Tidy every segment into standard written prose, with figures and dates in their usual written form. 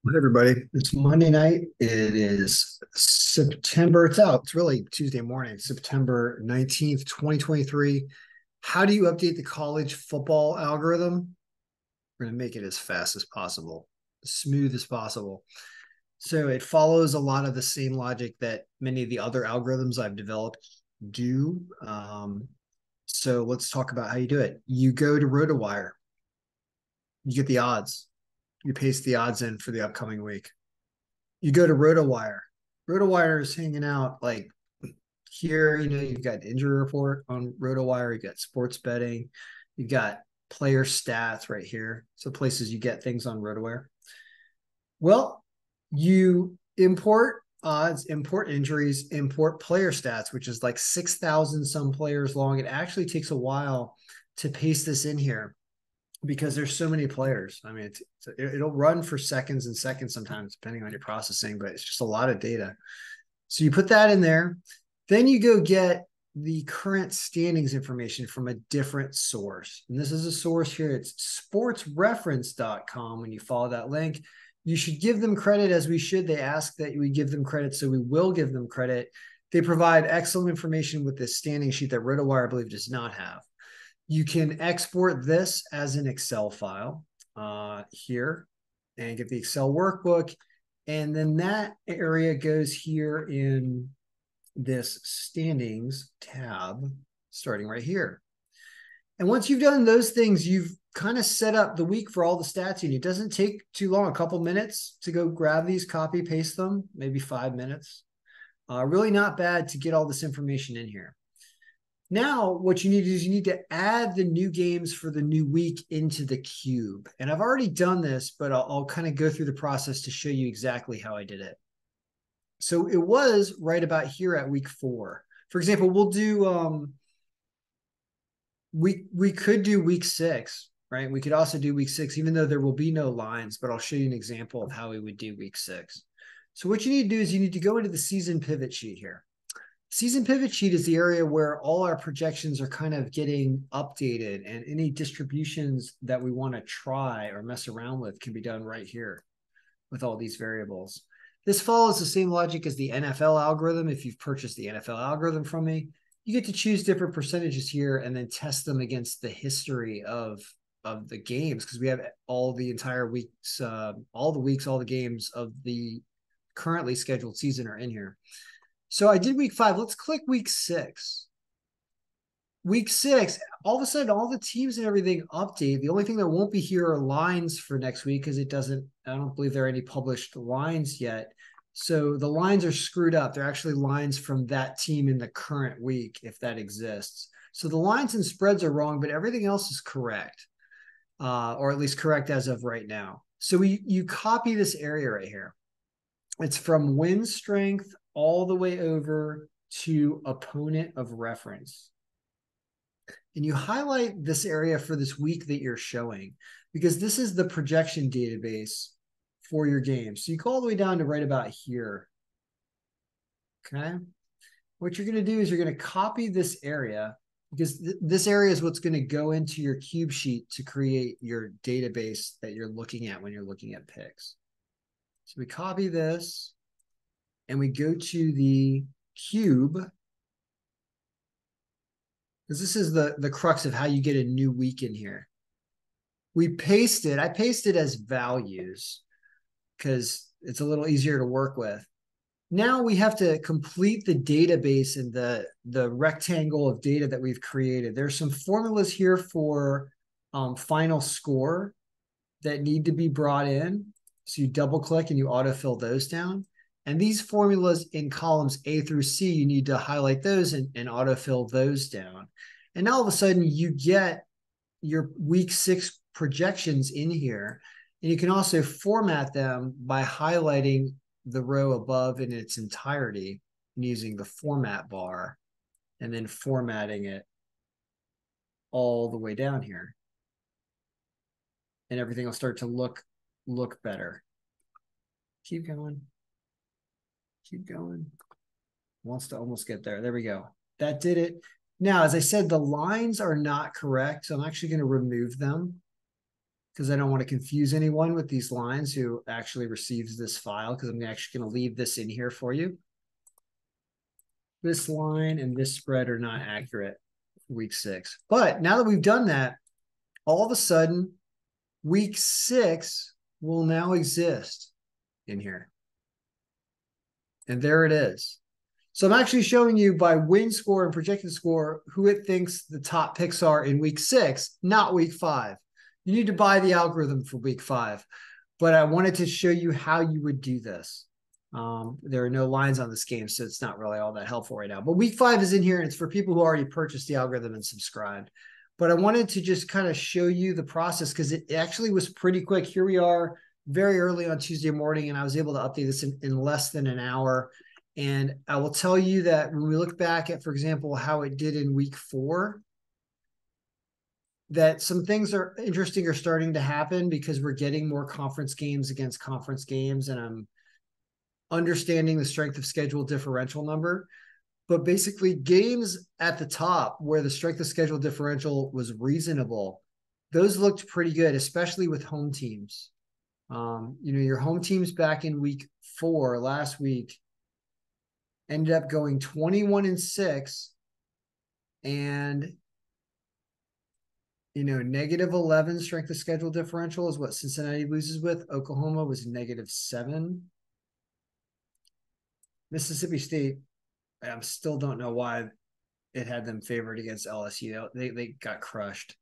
Hey everybody, it's Monday night. It is September. It's out. It's really Tuesday morning, September 19th, 2023. How do you update the college football algorithm? We're going to make it as fast as possible, as smooth as possible. So it follows a lot of the same logic that many of the other algorithms I've developed do. So let's talk about how you do it. You go to RotoWire, you get the odds, you paste the odds in for the upcoming week. You go to RotoWire. RotoWire is hanging out like here. You've got injury report on RotoWire. You've got sports betting. You've got player stats right here. So places you get things on RotoWire. Well, you import odds, import injuries, import player stats, which is like 6,000 some players long. It actually takes a while to paste this in here because there's so many players. I mean, it'll run for seconds and seconds sometimes, depending on your processing, but it's just a lot of data. So you put that in there. Then you go get the current standings information from a different source. And this is a source here. It's sportsreference.com. When you follow that link, you should give them credit as we should. They ask that we give them credit, so we will give them credit. They provide excellent information with this standing sheet that RotoWire, I believe, does not have. You can export this as an Excel file here and get the Excel workbook. And then that area goes here in this standings tab, starting right here. And once you've done those things, you've kind of set up the week for all the stats you need. It doesn't take too long, a couple minutes to go grab these, copy, paste them, maybe 5 minutes. Really not bad to get all this information in here. Now, what you need is you need to add the new games for the new week into the cube. And I've already done this, but I'll kind of go through the process to show you exactly how I did it. So it was right about here at week 4. For example, we'll do we could do week 6, right? We could also do week 6, even though there will be no lines, but I'll show you an example of how we would do week 6. So what you need to do is you need to go into the season pivot sheet here. Season pivot sheet is the area where all our projections are kind of getting updated, and any distributions that we want to try or mess around with can be done right here with all these variables. This follows the same logic as the NFL algorithm. If you've purchased the NFL algorithm from me, you get to choose different percentages here and then test them against the history of the games, because we have all the entire weeks, all the games of the currently scheduled season are in here. So I did week 5. Let's click week 6. Week 6, all of a sudden, all the teams and everything update. The only thing that won't be here are lines for next week, because I don't believe there are any published lines yet. So the lines are screwed up. They're actually lines from that team in the current week, if that exists. So the lines and spreads are wrong, but everything else is correct, or at least correct as of right now. So you copy this area right here. It's from win strength all the way over to opponent of reference. And you highlight this area for this week that you're showing, because this is the projection database for your game. So you go all the way down to right about here. Okay. What you're going to do is you're going to copy this area, because this area is what's going to go into your cube sheet to create your database that you're looking at when you're looking at picks. So we copy this and we go to the cube, because this is the crux of how you get a new week in here. I paste it as values because it's a little easier to work with. Now we have to complete the database and the rectangle of data that we've created. There's some formulas here for final score that need to be brought in. So you double click and you autofill those down. And these formulas in columns A through C, you need to highlight those and autofill those down. And now all of a sudden you get your week 6 projections in here. And you can also format them by highlighting the row above in its entirety and using the format bar and then formatting it all the way down here. And everything will start to look better. Keep going. Keep going. Wants to almost get there. There we go. That did it. Now, as I said, the lines are not correct, so I'm actually going to remove them. because I don't want to confuse anyone with these lines who actually receives this file, because I'm actually going to leave this in here for you. This line and this spread are not accurate for week 6. But now that we've done that, all of a sudden, week 6 will now exist in here. And there it is. So I'm actually showing you by win score and projected score who it thinks the top picks are in week 6, not week 5. You need to buy the algorithm for week 5. But I wanted to show you how you would do this. There are no lines on this game, so it's not really all that helpful right now. But week 5 is in here, and it's for people who already purchased the algorithm and subscribed. But I wanted to just kind of show you the process because it actually was pretty quick. Here we are very early on Tuesday morning, and I was able to update this in less than an hour. And I will tell you that when we look back at, for example, how it did in week 4, that some things are interesting are starting to happen because we're getting more conference games against conference games, and I'm understanding the strength of schedule differential number. But basically, games at the top where the strength of schedule differential was reasonable, those looked pretty good, especially with home teams. Your home teams back in week 4 last week ended up going 21-6 and -11 strength of schedule differential is what Cincinnati loses with. Oklahoma was -7. Mississippi State, I still don't know why it had them favored against LSU. They got crushed.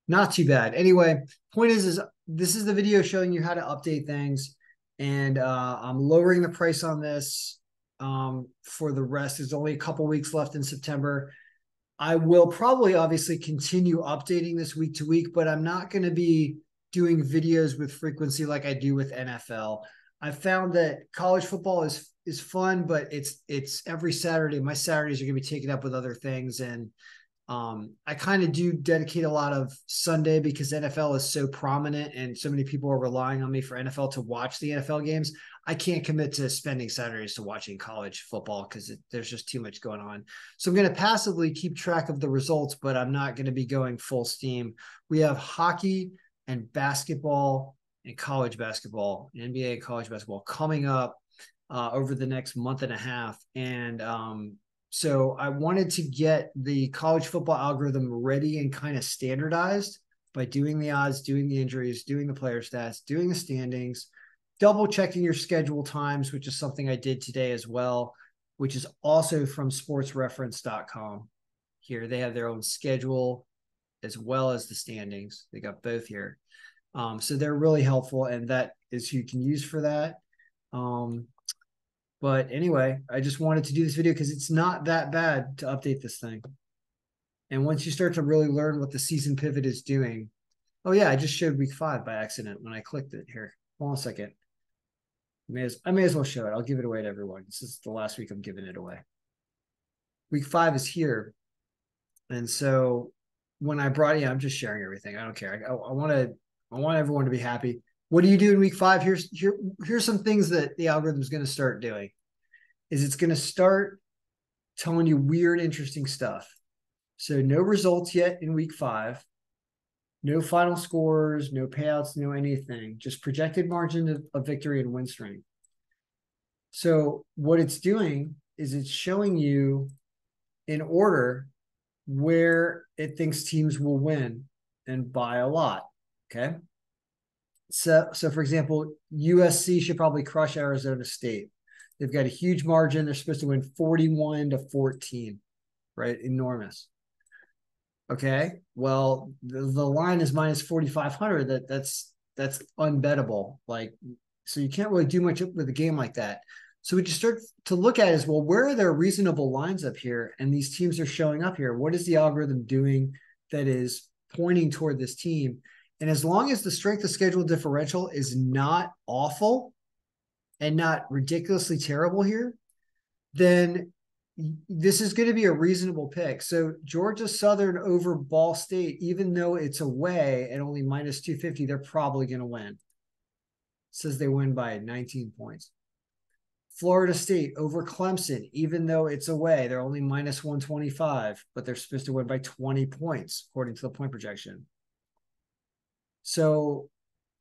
Not too bad. Anyway, point is this is the video showing you how to update things. And I'm lowering the price on this for the rest. There's only a couple weeks left in September. I will probably obviously continue updating this week to week, but I'm not going to be doing videos with frequency like I do with NFL. I found that college football is fun, but it's every Saturday. My Saturdays are going to be taken up with other things, and I kind of do dedicate a lot of Sunday because NFL is so prominent and so many people are relying on me for NFL to watch the NFL games. I can't commit to spending Saturdays to watching college football because there's just too much going on. So I'm going to passively keep track of the results, but I'm not going to be going full steam. We have hockey and basketball and college basketball, NBA and college basketball coming up over the next month and a half. And so I wanted to get the college football algorithm ready and kind of standardized by doing the odds, doing the injuries, doing the player stats, doing the standings, double checking your schedule times, which is something I did today as well, which is also from sportsreference.com. Here they have their own schedule as well as the standings. They got both here. So they're really helpful, and that is who you can use for that. But anyway, I just wanted to do this video because it's not that bad to update this thing. And once you start to really learn what the season pivot is doing. Oh yeah, I just showed week 5 by accident when I clicked it here. Hold on a second. I may as well show it. I'll give it away to everyone. This is the last week I'm giving it away. Week 5 is here. And so when I brought I'm just sharing everything. I don't care. I want everyone to be happy. What do you do in week 5? Here's some things that the algorithm is going to start doing. It's going to start telling you weird, interesting stuff. So no results yet in week 5. No final scores, no payouts, no anything. Just projected margin of victory and win strength. So what it's doing is it's showing you in order where it thinks teams will win and by a lot. Okay. So for example, USC should probably crush Arizona State. They've got a huge margin. They're supposed to win 41-14, right? Enormous. Okay. Well, the line is minus 4,500. That's unbettable. So you can't really do much with a game like that. So what you start to look at is, well, where are there reasonable lines up here? And these teams are showing up here. What is the algorithm doing that is pointing toward this team? And as long as the strength of schedule differential is not awful and not ridiculously terrible here, then this is going to be a reasonable pick. So Georgia Southern over Ball State, even though it's away at only minus 250, they're probably going to win. It says they win by 19 points. Florida State over Clemson, even though it's away, they're only minus 125, but they're supposed to win by 20 points according to the point projection. So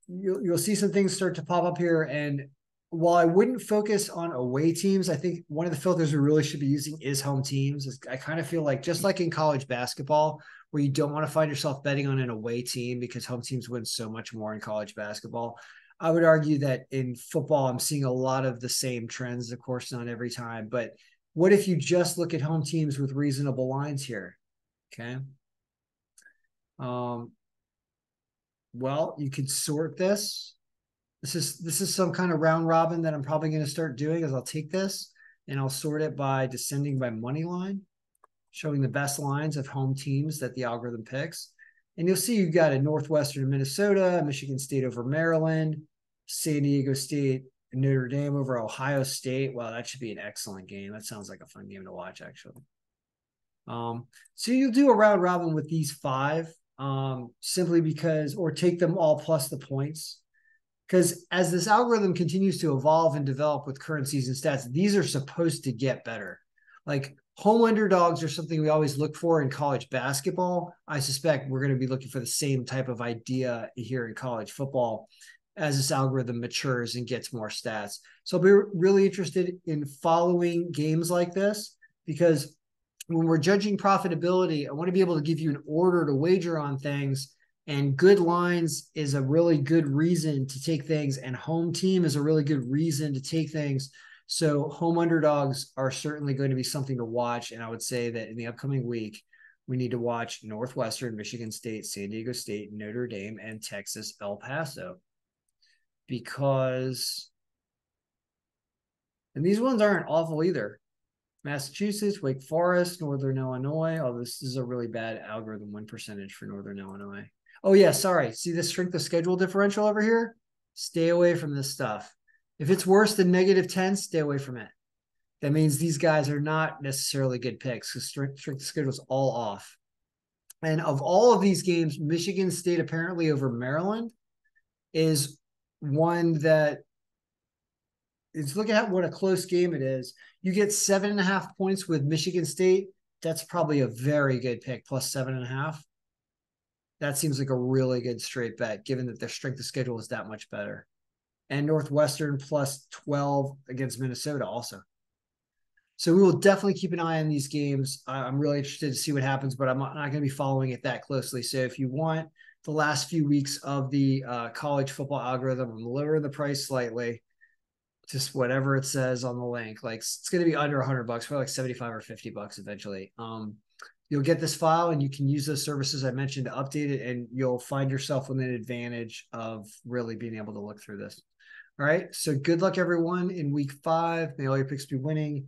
you'll see some things start to pop up here. And while I wouldn't focus on away teams, I think one of the filters we really should be using is home teams. I kind of feel like just like in college basketball, where you don't want to find yourself betting on an away team because home teams win so much more in college basketball. I would argue that in football, I'm seeing a lot of the same trends, of course, not every time. But what if you just look at home teams with reasonable lines here? Okay. Um, well, you could sort this. This is some kind of round robin that I'm probably going to start doing is I'll take this and I'll sort it by descending by money line, showing the best lines of home teams that the algorithm picks. And you'll see you've got a Northwestern Minnesota, Michigan State over Maryland, San Diego State, Notre Dame over Ohio State. Wow, that should be an excellent game. That sounds like a fun game to watch, actually. So you'll do a round robin with these five, simply because, or take them all plus the points. Because as this algorithm continues to evolve and develop with current season stats, these are supposed to get better. Like home underdogs are something we always look for in college basketball. I suspect we're going to be looking for the same type of idea here in college football as this algorithm matures and gets more stats. So I'll be really interested in following games like this because when we're judging profitability, I want to be able to give you an order to wager on things. And good lines is a really good reason to take things, and home team is a really good reason to take things. So home underdogs are certainly going to be something to watch. And I would say that in the upcoming week, we need to watch Northwestern, Michigan State, San Diego State, Notre Dame, and Texas El Paso. Because, and these ones aren't awful either. Massachusetts, Wake Forest, Northern Illinois. Oh, this is a really bad algorithm win percentage for Northern Illinois. Oh, yeah, sorry. See the strength of schedule differential over here? Stay away from this stuff. If it's worse than -10, stay away from it. That means these guys are not necessarily good picks because strength of schedule is all off. And of all of these games, Michigan State apparently over Maryland is one that is, look at what a close game it is. You get 7.5 points with Michigan State. That's probably a very good pick, plus 7.5. That seems like a really good straight bet, given that their strength of schedule is that much better. And Northwestern plus 12 against Minnesota also. So we will definitely keep an eye on these games. I'm really interested to see what happens, but I'm not going to be following it that closely. So if you want the last few weeks of the college football algorithm, I'm lowering the price slightly. Just whatever it says on the link. Like it's going to be under $100, probably like 75 or $50 eventually. You'll get this file and you can use those services I mentioned to update it, and you'll find yourself with an advantage of really being able to look through this. All right. So good luck, everyone, in week 5. May all your picks be winning.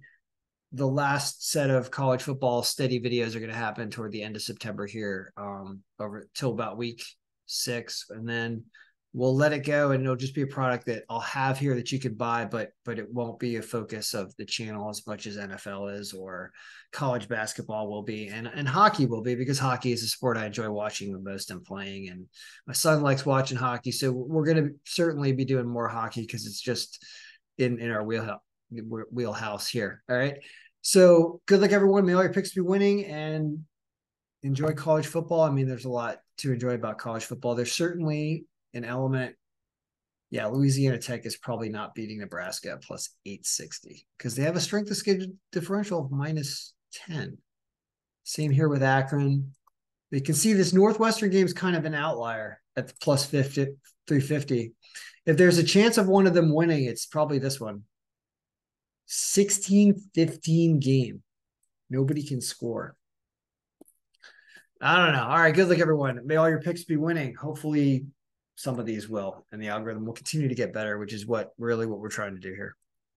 The last set of college football steady videos are going to happen toward the end of September here, over till about week 6. And then we'll let it go, and it'll just be a product that I'll have here that you could buy, but it won't be a focus of the channel as much as NFL is or college basketball will be, and hockey will be, because hockey is a sport I enjoy watching the most and playing, and my son likes watching hockey. So we're going to certainly be doing more hockey because it's just in our wheelhouse here. All right. So good luck, everyone. May all your picks be winning, and enjoy college football. I mean, there's a lot to enjoy about college football. There's certainly an element. Yeah, Louisiana Tech is probably not beating Nebraska at plus 860 because they have a strength of schedule differential of -10. Same here with Akron. You can see this Northwestern game is kind of an outlier at the plus 350. If there's a chance of one of them winning, it's probably this one. 16-15 game. Nobody can score. I don't know. All right, good luck, everyone. May all your picks be winning. Hopefully some of these will, and the algorithm will continue to get better, which is what we're trying to do here.